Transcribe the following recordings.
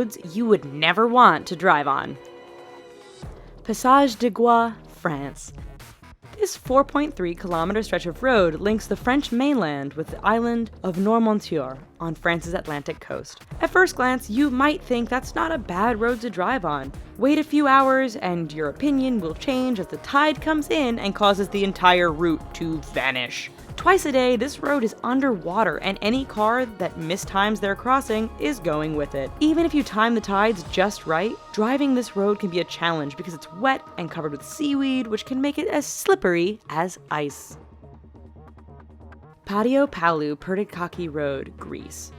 roads you would never want to drive on. Passage de Gois, France. This 4.3-kilometer stretch of road links the French mainland with the island of Noirmoutier on France's Atlantic coast. At first glance, you might think that's not a bad road to drive on. Wait a few hours and your opinion will change as the tide comes in and causes the entire route to vanish. Twice a day, this road is underwater, and any car that mistimes their crossing is going with it. Even if you time the tides just right, driving this road can be a challenge because it's wet and covered with seaweed, which can make it as slippery as ice. Patio Palu Pertikaki Road, Greece.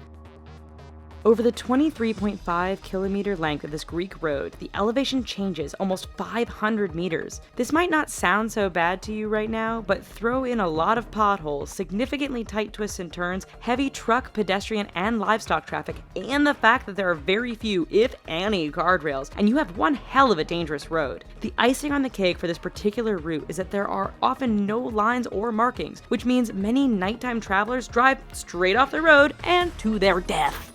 Over the 23.5-kilometer length of this Greek road, the elevation changes almost 500 meters. This might not sound so bad to you right now, but throw in a lot of potholes, significantly tight twists and turns, heavy truck, pedestrian, and livestock traffic, and the fact that there are very few, if any, guardrails, and you have one hell of a dangerous road. The icing on the cake for this particular route is that there are often no lines or markings, which means many nighttime travelers drive straight off the road and to their death.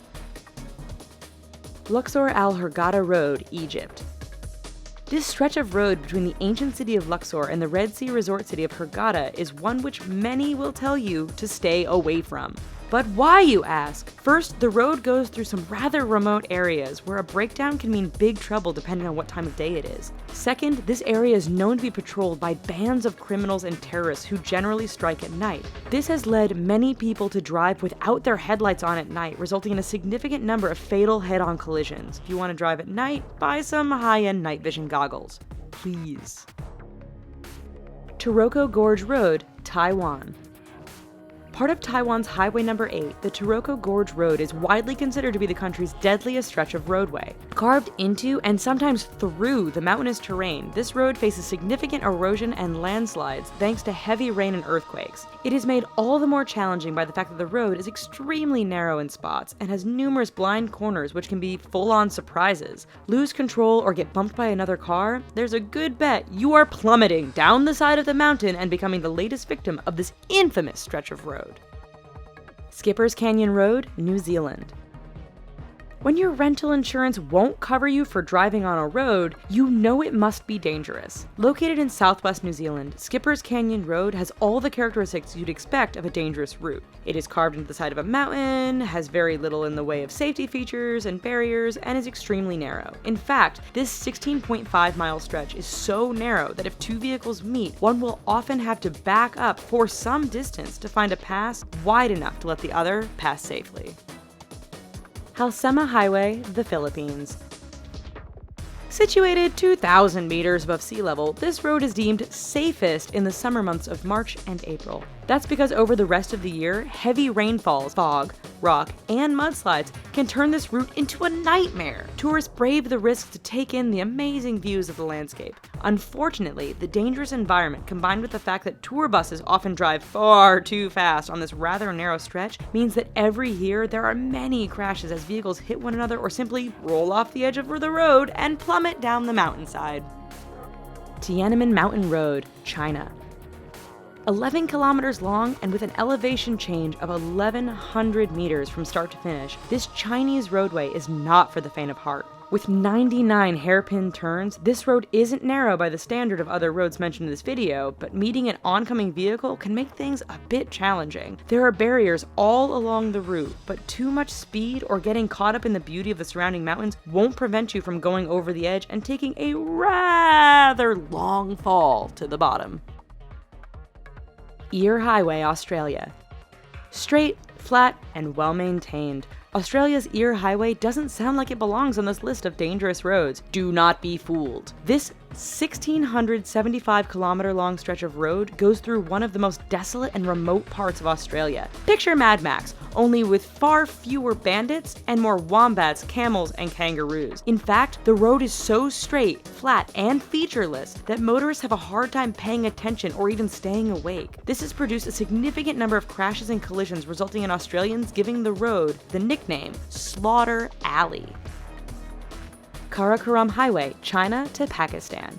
Luxor Al Hurghada Road, Egypt. This stretch of road between the ancient city of Luxor and the Red Sea resort city of Hurghada is one which many will tell you to stay away from. But why, you ask? First, the road goes through some rather remote areas where a breakdown can mean big trouble depending on what time of day it is. Second, this area is known to be patrolled by bands of criminals and terrorists who generally strike at night. This has led many people to drive without their headlights on at night, resulting in a significant number of fatal head-on collisions. If you want to drive at night, buy some high-end night vision goggles. Please. Taroko Gorge Road, Taiwan. Part of Taiwan's Highway Number 8, the Taroko Gorge Road is widely considered to be the country's deadliest stretch of roadway. Carved into and sometimes through the mountainous terrain, this road faces significant erosion and landslides thanks to heavy rain and earthquakes. It is made all the more challenging by the fact that the road is extremely narrow in spots and has numerous blind corners which can be full-on surprises. Lose control or get bumped by another car? There's a good bet you are plummeting down the side of the mountain and becoming the latest victim of this infamous stretch of road. Skipper's Canyon Road, New Zealand. When your rental insurance won't cover you for driving on a road, you know it must be dangerous. Located in southwest New Zealand, Skipper's Canyon Road has all the characteristics you'd expect of a dangerous route. It is carved into the side of a mountain, has very little in the way of safety features and barriers, and is extremely narrow. In fact, this 16.5-mile stretch is so narrow that if two vehicles meet, one will often have to back up for some distance to find a pass wide enough to let the other pass safely. Halsema Highway, the Philippines. Situated 2,000 meters above sea level, this road is deemed safest in the summer months of March and April. That's because over the rest of the year, heavy rainfalls, fog, rock, and mudslides can turn this route into a nightmare. Tourists brave the risk to take in the amazing views of the landscape. Unfortunately, the dangerous environment combined with the fact that tour buses often drive far too fast on this rather narrow stretch means that every year there are many crashes as vehicles hit one another or simply roll off the edge of the road and plummet down the mountainside. Tiananmen Mountain Road, China. 11 kilometers long and with an elevation change of 1,100 meters from start to finish, this Chinese roadway is not for the faint of heart. With 99 hairpin turns, this road isn't narrow by the standard of other roads mentioned in this video, but meeting an oncoming vehicle can make things a bit challenging. There are barriers all along the route, but too much speed or getting caught up in the beauty of the surrounding mountains won't prevent you from going over the edge and taking a rather long fall to the bottom. Eyre Highway, Australia. Straight, flat, and well-maintained, Australia's Eyre Highway doesn't sound like it belongs on this list of dangerous roads. Do not be fooled. This 1,675-kilometer long stretch of road goes through one of the most desolate and remote parts of Australia. Picture Mad Max, only with far fewer bandits and more wombats, camels, and kangaroos. In fact, the road is so straight, flat, and featureless that motorists have a hard time paying attention or even staying awake. This has produced a significant number of crashes and collisions, resulting in Australians giving the road the nickname Slaughter Alley. Karakoram Highway, China to Pakistan.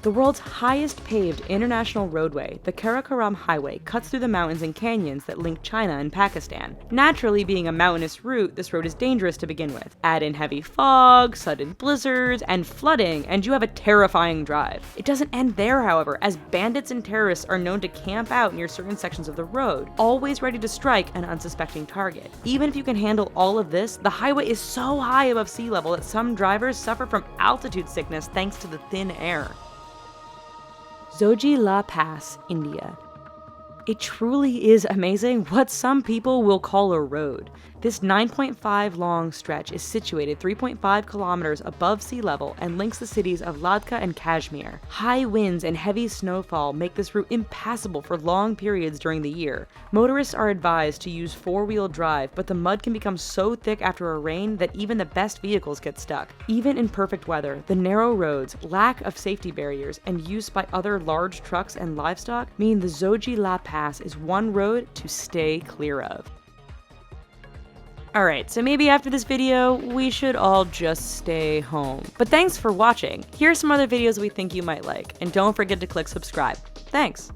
The world's highest paved international roadway, the Karakoram Highway, cuts through the mountains and canyons that link China and Pakistan. Naturally, being a mountainous route, this road is dangerous to begin with. Add in heavy fog, sudden blizzards, and flooding, and you have a terrifying drive. It doesn't end there, however, as bandits and terrorists are known to camp out near certain sections of the road, always ready to strike an unsuspecting target. Even if you can handle all of this, the highway is so high above sea level that some drivers suffer from altitude sickness thanks to the thin air. Zojila Pass, India. It truly is amazing what some people will call a road. This 9.5 long stretch is situated 3.5 kilometers above sea level and links the cities of Ladakh and Kashmir. High winds and heavy snowfall make this route impassable for long periods during the year. Motorists are advised to use four-wheel drive, but the mud can become so thick after a rain that even the best vehicles get stuck. Even in perfect weather, the narrow roads, lack of safety barriers, and use by other large trucks and livestock mean the Zojila Pass is one road to stay clear of. Alright, so maybe after this video, we should all just stay home. But thanks for watching. Here are some other videos we think you might like, and don't forget to click subscribe. Thanks!